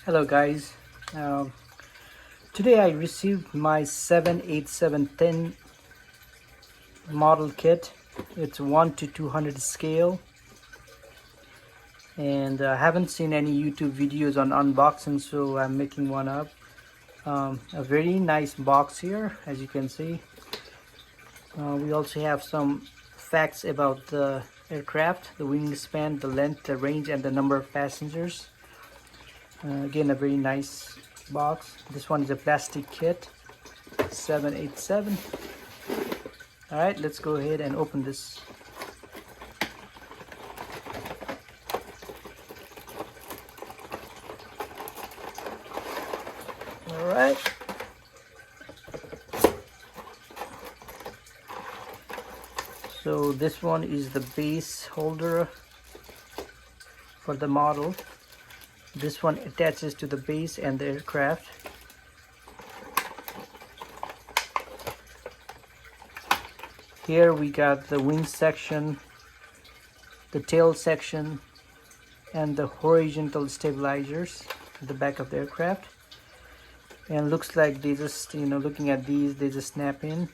Hello guys. um, Today I received my 78710 model kit. It's 1 to 200 scale, and I haven't seen any YouTube videos on unboxing, so I'm making one up. A very nice box here, as you can see. We also have some facts about the aircraft: the wingspan, the length, the range, and the number of passengers. Again, a very nice box. This one is a plastic kit, 787. All right, let's go ahead and open this. All right. So this one is the base holder for the model. This one attaches to the base and the aircraft. Here we got the wing section, the tail section, and the horizontal stabilizers at the back of the aircraft. And looks like they just, looking at these, they just snap in.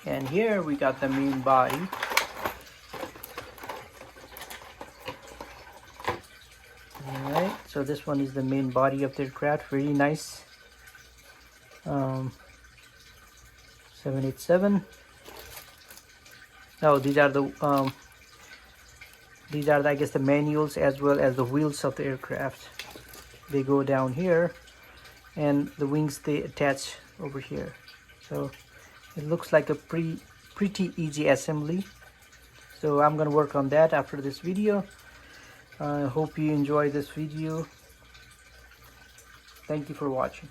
And here we got the main body. Alright, so this one is the main body of the aircraft. Really nice. 787. Now these are the I guess the manuals as well as the wheels of the aircraft. They go down here, and the wings, they attach over here. So it looks like a pretty easy assembly. So I'm gonna work on that after this video. I hope you enjoy this video. Thank you for watching.